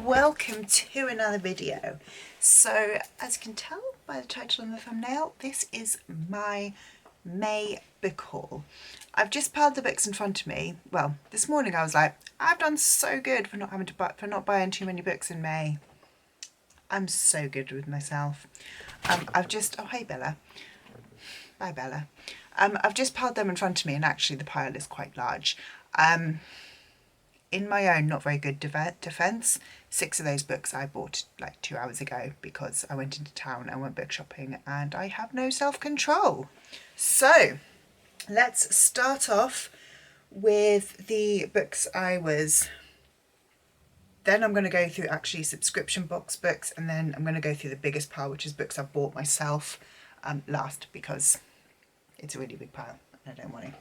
welcome to another video. So as you can tell by the title and the thumbnail, this is my May book haul. I've just piled the books in front of me. Well, this morning I was like, I've done so good for not buying too many books in May. I'm so good with myself. Oh hey Bella. Bye Bella. I've just piled them in front of me, and actually the pile is quite large. In my own not very good defence, 6 of those books I bought like 2 hours ago because I went into town and went book shopping and I have no self-control. So let's start off with the books then I'm going to go through actually subscription box books, and then I'm going to go through the biggest pile, which is books I've bought myself last, because it's a really big pile and I don't want to.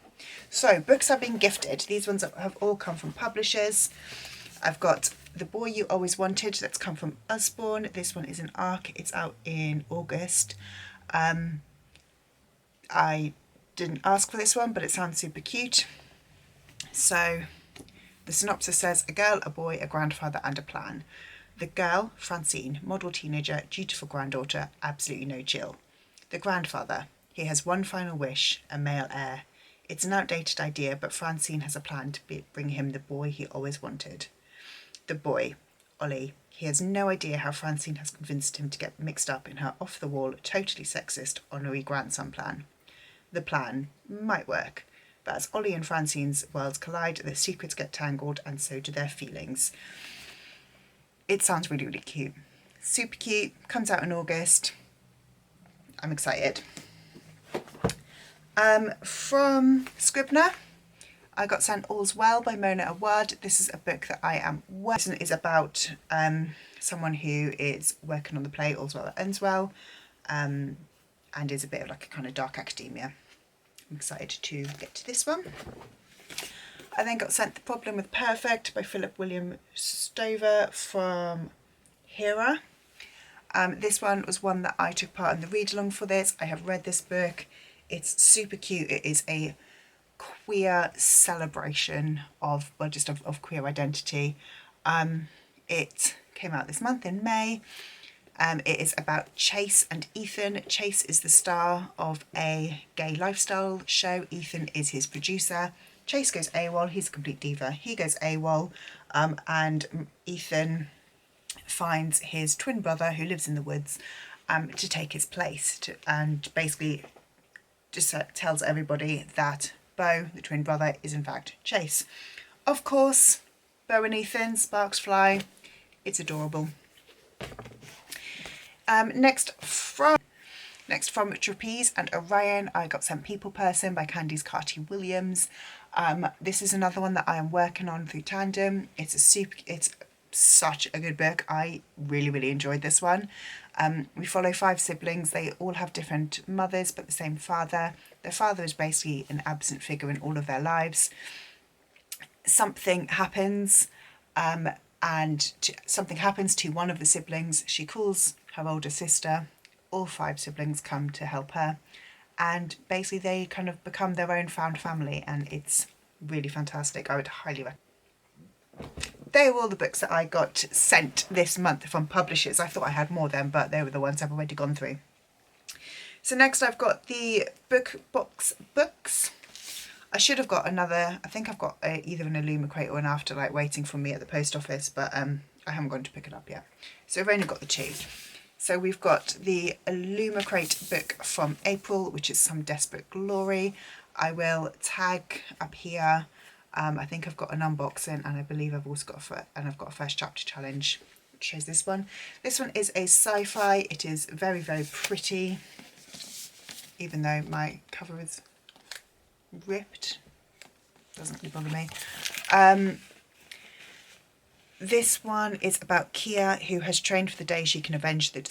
So books I've been gifted. These ones have all come from publishers. I've got The Boy You Always Wanted, that's come from Usborne. This one is an ARC. It's out in August. I didn't ask for this one, but it sounds super cute. So the synopsis says, a girl, a boy, a grandfather and a plan. The girl, Francine, model teenager, dutiful granddaughter, absolutely no chill. The grandfather, he has one final wish, a male heir. It's an outdated idea, but Francine has a plan to bring him the boy he always wanted. The boy, Ollie, he has no idea how Francine has convinced him to get mixed up in her off-the-wall, totally sexist honorary grandson plan. The plan might work, but as Ollie and Francine's worlds collide, their secrets get tangled, and so do their feelings. It sounds really, really cute. Super cute, comes out in August. I'm excited. From Scribner, I got sent All's Well by Mona Awad. This is a book that I am working. It is about someone who is working on the play All's Well That Ends Well, and is a bit of like a kind of dark academia. I'm excited to get to this one. I then got sent The Problem with Perfect by Philip William Stover from Hera. This one was one that I took part in the read along for this. I have read this book. It's super cute. It is a queer celebration of queer identity. It came out this month in May. It is about Chase and Ethan. Chase is the star of a gay lifestyle show. Ethan is his producer. Chase goes AWOL. He's a complete diva. He goes AWOL, and Ethan finds his twin brother who lives in the woods to take his place, and basically just tells everybody that Beau, the twin brother, is in fact Chase. Of course, Beau and Ethan, sparks fly. It's adorable. Next from Trapeze and Orion, I got sent People Person by Candice Carty-Williams. This is another one that I am working on through Tandem. It's such a good book. I really, really enjoyed this one. We follow 5 siblings. They all have different mothers but the same father. Their father is basically an absent figure in all of their lives. Something happens, something happens to one of the siblings. She calls her older sister. All 5 siblings come to help her, and basically they kind of become their own found family, and it's really fantastic. I would highly recommend. They were all the books that I got sent this month from publishers. I thought I had more then, but they were the ones I've already gone through. So next I've got the Book Box books. I should have got another, I think I've got either an Illumicrate or an Afterlight waiting for me at the post office, but I haven't gone to pick it up yet. So I've only got the 2. So we've got the Illumicrate book from April, which is Some Desperate Glory. I will tag up here. I think I've got an unboxing, and I believe I've also got a first chapter challenge, which shows this one. This one is a sci-fi. It is very, very pretty, even though my cover is ripped. Doesn't really bother me. This one is about Kia, who has trained for the day she can avenge the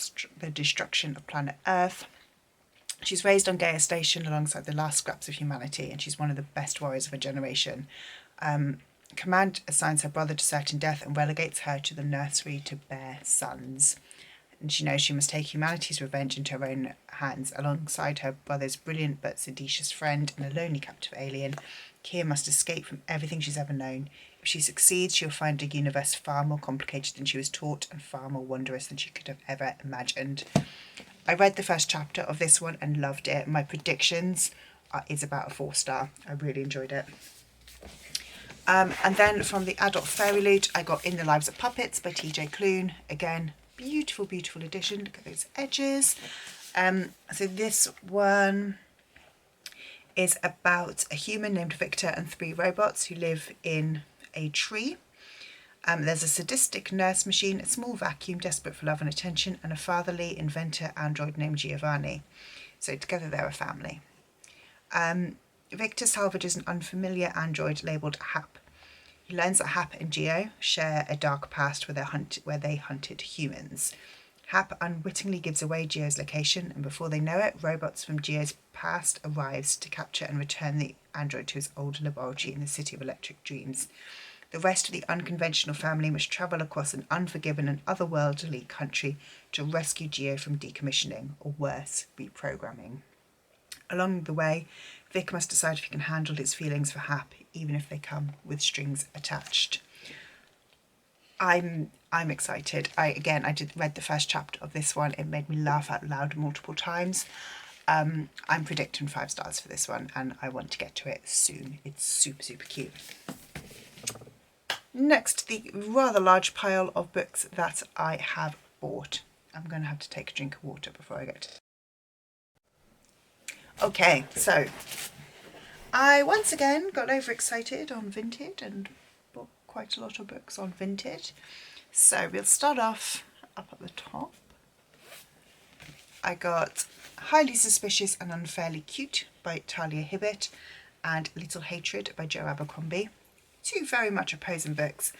destruction of planet Earth. She's raised on Gaia Station alongside the last scraps of humanity, and she's one of the best warriors of her generation. Command assigns her brother to certain death and relegates her to the nursery to bear sons. And she knows she must take humanity's revenge into her own hands. Alongside her brother's brilliant but seditious friend and a lonely captive alien, Kia must escape from everything she's ever known, If she succeeds, she'll find a universe far more complicated than she was taught and far more wondrous than she could have ever imagined. I read the first chapter of this one and loved it. My predictions is about a 4-star. I really enjoyed it. And then from the adult fairy loot, I got In the Lives of Puppets by TJ Klune. Again, beautiful, beautiful edition. Look at those edges. So this one is about a human named Victor and 3 robots who live in a tree. There's a sadistic nurse machine, a small vacuum desperate for love and attention, and a fatherly inventor android named Giovanni. So together they're a family. Victor salvages an unfamiliar android labelled Hap. He learns that Hap and Geo share a dark past where they hunted humans. Hap unwittingly gives away Geo's location, and before they know it, robots from Geo's past arrives to capture and return the android to his old laboratory in the City of Electric Dreams. The rest of the unconventional family must travel across an unforgiven and otherworldly country to rescue Geo from decommissioning, or worse, reprogramming. Along the way, Vic must decide if he can handle his feelings for Hap, even if they come with strings attached. I'm excited. I read the first chapter of this one. It made me laugh out loud multiple times. I'm predicting 5 stars for this one, and I want to get to it soon. It's super, super cute. Next, the rather large pile of books that I have bought. I'm going to have to take a drink of water before I get to... Okay, so I once again got overexcited on Vinted and bought quite a lot of books on Vinted. So we'll start off up at the top. I got Highly Suspicious and Unfairly Cute by Talia Hibbert and Little Hatred by Jo Abercrombie. 2 very much opposing books.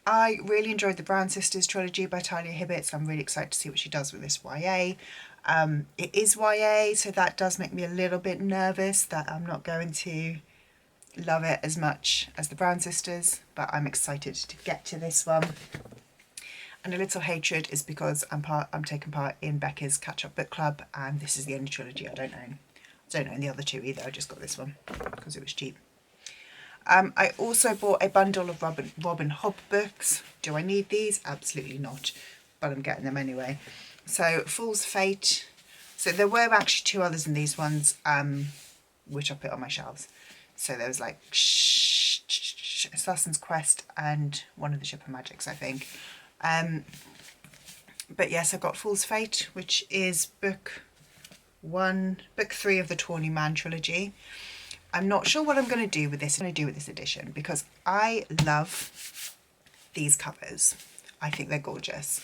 I really enjoyed the Brown Sisters trilogy by Talia Hibbert, so I'm really excited to see what she does with this YA. It is YA, so that does make me a little bit nervous that I'm not going to love it as much as the Brown Sisters, but I'm excited to get to this one. And A Little Hatred is because I'm taking part in Becca's Catch-Up Book Club, and this is the only trilogy I don't own. I don't own the other 2 either, I just got this one because it was cheap. I also bought a bundle of Robin Hobb books. Do I need these? Absolutely not, but I'm getting them anyway. So Fool's Fate. So there were actually 2 others in these ones, which I put on my shelves. So there was like Assassin's Quest and one of the Ship of Magics, I think. But yes, I got Fool's Fate, which is book 3 of the Tawny Man trilogy. I'm not sure what I'm going to do with this. Edition because I love these covers. I think they're gorgeous.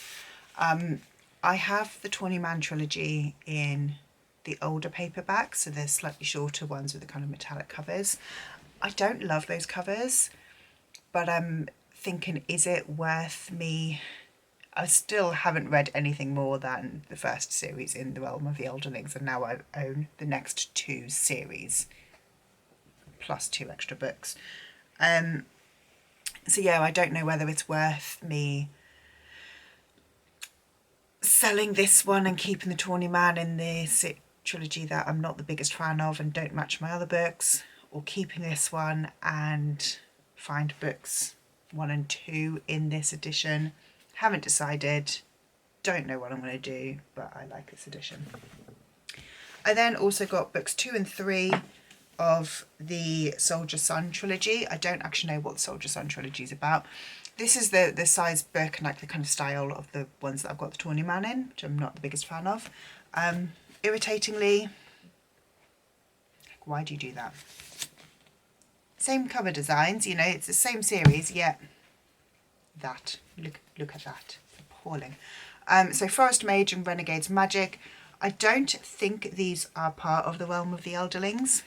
I have the Tawny Man trilogy in the older paperback, so there's slightly shorter ones with the kind of metallic covers. I don't love those covers, but I'm thinking, is it worth me? I still haven't read anything more than the first series in the Realm of the Elderlings, and now I own the next 2 series plus 2 extra books. So yeah, I don't know whether it's worth me selling this one and keeping the Tawny Man in this trilogy that I'm not the biggest fan of and don't match my other books, or keeping this one and find books 1 and 2 in this edition. Haven't decided, don't know what I'm going to do, but I like this edition. I then also got books 2 and 3 of the Soldier Sun trilogy. I don't actually know what the Soldier Sun trilogy is about. This is the size book and like the kind of style of the ones that I've got the Tawny Man in, which I'm not the biggest fan of. Irritatingly, why do you do that? Same cover designs, you know, it's the same series, yet that, look at that, appalling. So Forest Mage and Renegade's Magic. I don't think these are part of the Realm of the Elderlings.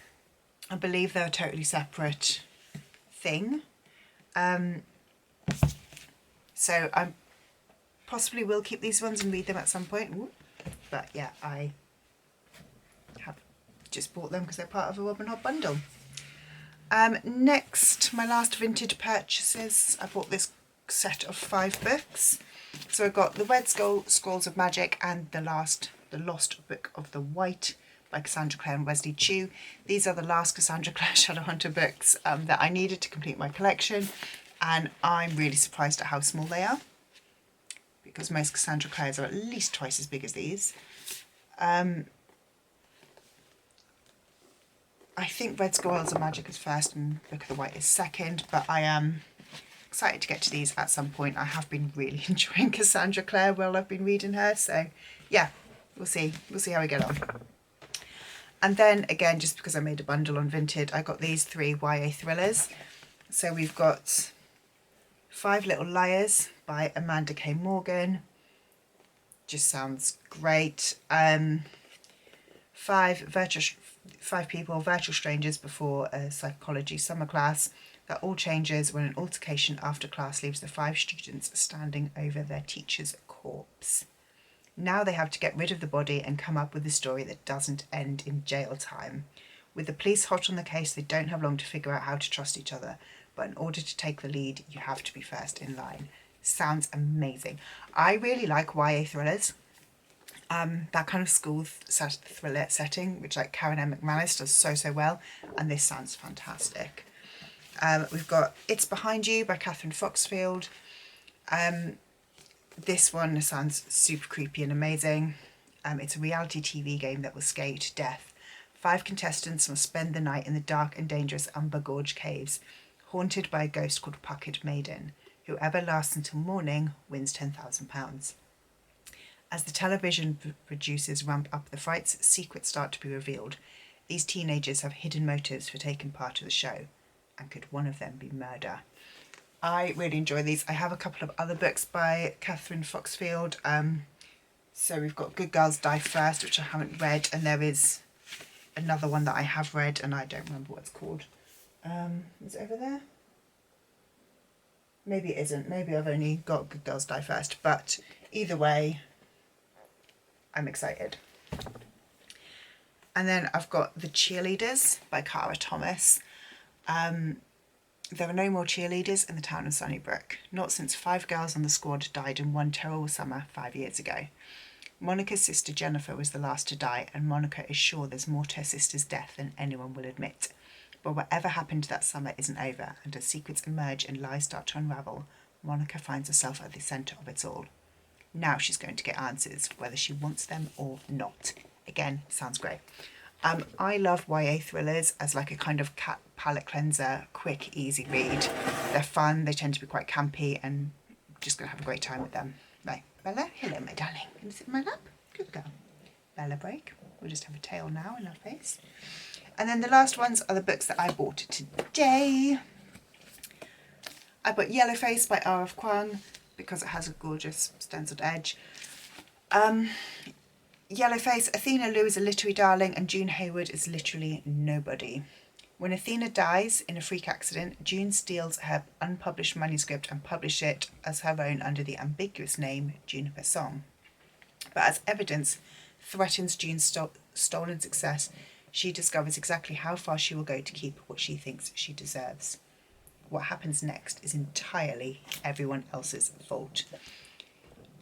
I believe they're a totally separate thing. So I possibly will keep these ones and read them at some point. Ooh. But yeah, I have just bought them because they're part of a Robin Hobb bundle. Next, my last Vinted purchases. I bought this set of 5 books. So I got The Red Scrolls of Magic and The Lost Book of the White by Cassandra Clare and Wesley Chu. These are the last Cassandra Clare Shadowhunter books that I needed to complete my collection, and I'm really surprised at how small they are, because most Cassandra Clares are at least twice as big as these. I think Red Squirrels of Magic is first and Book of the White is second, but I am excited to get to these at some point. I have been really enjoying Cassandra Clare while I've been reading her, so yeah, we'll see how we get on. And then again, just because I made a bundle on Vinted, I got these 3 YA thrillers. So we've got Five Little Liars by Amanda K. Morgan. Just sounds great. 5 people, virtual strangers before a psychology summer class. That all changes when an altercation after class leaves the 5 students standing over their teacher's corpse. Now they have to get rid of the body and come up with a story that doesn't end in jail time. With the police hot on the case, they don't have long to figure out how to trust each other. But in order to take the lead, you have to be first in line. Sounds amazing. I really like YA thrillers. That kind of school thriller setting, which like Karen M. McManus does so well, and this sounds fantastic. We've got It's Behind You by Catherine Foxfield. This one sounds super creepy and amazing. It's a reality TV game that will scare you to death. 5 contestants must spend the night in the dark and dangerous Umber Gorge caves, haunted by a ghost called Puckett Maiden. Whoever lasts until morning wins £10,000. As the television producers ramp up the fights, secrets start to be revealed. These teenagers have hidden motives for taking part of the show. And could one of them be murder? I really enjoy these. I have a couple of other books by Catherine Foxfield. So we've got Good Girls Die First, which I haven't read, and there is another one that I have read and I don't remember what it's called. Is it over there? Maybe it isn't. Maybe I've only got Good Girls Die First, but either way, I'm excited. And then I've got The Cheerleaders by Cara Thomas. There are no more cheerleaders in the town of Sunnybrook, not since 5 girls on the squad died in one terrible summer 5 years ago. Monica's sister Jennifer was the last to die, and Monica is sure there's more to her sister's death than anyone will admit. But whatever happened that summer isn't over, and as secrets emerge and lies start to unravel, Monica finds herself at the centre of it all. Now she's going to get answers, whether she wants them or not. Again, sounds great. I love YA thrillers as like a kind of palate cleanser, quick, easy read. They're fun, they tend to be quite campy, and I'm just going to have a great time with them. Right, Bella, hello my darling. Can you sit in my lap? Good girl. Bella break. We'll just have a tail now in her face. And then the last ones are the books that I bought today. I bought Yellowface by R.F. Kuang because it has a gorgeous stenciled edge. Yellowface, Athena Liu is a literary darling and June Hayward is literally nobody. When Athena dies in a freak accident, June steals her unpublished manuscript and publishes it as her own under the ambiguous name Juniper Song. But as evidence threatens June's stolen success, she discovers exactly how far she will go to keep what she thinks she deserves. What happens next is entirely everyone else's fault.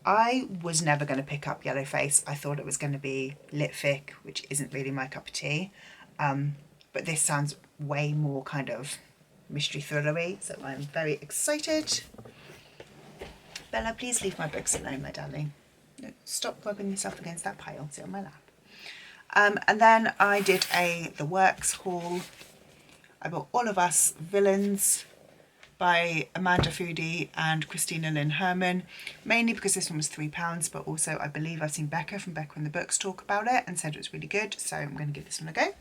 I was never going to pick up Yellowface. I thought it was going to be lit fic, which isn't really my cup of tea. But this sounds way more kind of mystery thrillery, so I'm very excited. Bella, please leave my books alone, my darling. No, stop rubbing yourself against that pile. Sit on my lap. And then I did a The Works haul. I bought All of Us Villains by Amanda Foody and Christina Lynn Herman, mainly because this one was £3, but also I believe I've seen Becca from Becca and the Books talk about it and said it was really good, so I'm going to give this one a go.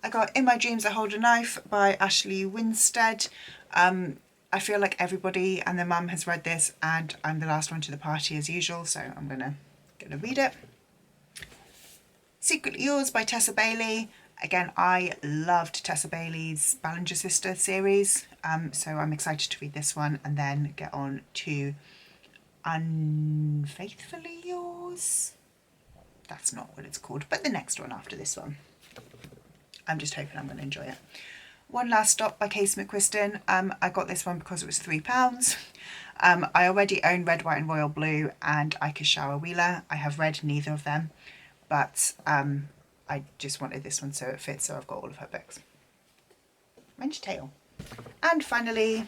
I got In My Dreams I Hold a Knife by Ashley Winstead. I feel like everybody and their mum has read this and I'm the last one to the party as usual, so I'm gonna read it. Secretly Yours by Tessa Bailey. Again, I loved Tessa Bailey's Ballinger Sister series, so I'm excited to read this one and then get on to Unfaithfully Yours. That's not what it's called, but the next one after this one. I'm just hoping I'm going to enjoy it. One Last Stop by Casey McQuiston. I got this one because it was £3. I already own Red, White and Royal Blue and Ika Shower Wheeler. I have read neither of them, but I just wanted this one so it fits, so I've got all of her books. Wrench Tale. And finally,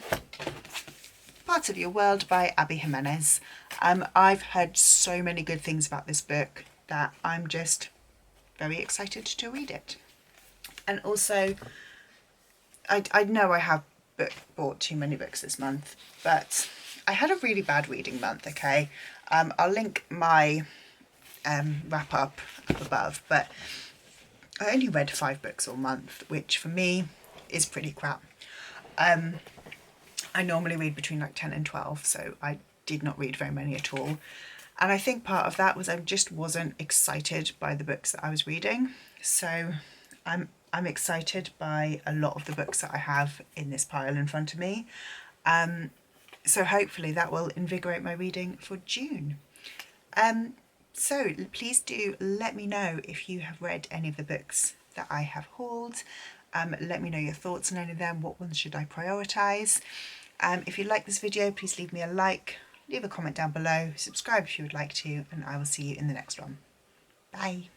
Part of Your World by Abby Jimenez. I've heard so many good things about this book that I'm just very excited to read it. And also, I know I have bought too many books this month, but I had a really bad reading month, okay? I'll link my wrap up above, but I only read 5 books all month, which for me is pretty crap. I normally read between like 10 and 12, so I did not read very many at all. And I think part of that was I just wasn't excited by the books that I was reading. So I'm excited by a lot of the books that I have in this pile in front of me. So hopefully that will invigorate my reading for June. So please do let me know if you have read any of the books that I have hauled. Let me know your thoughts on any of them. What ones should I prioritise? If you like this video, please leave me a like, leave a comment down below, subscribe if you would like to, and I will see you in the next one. Bye.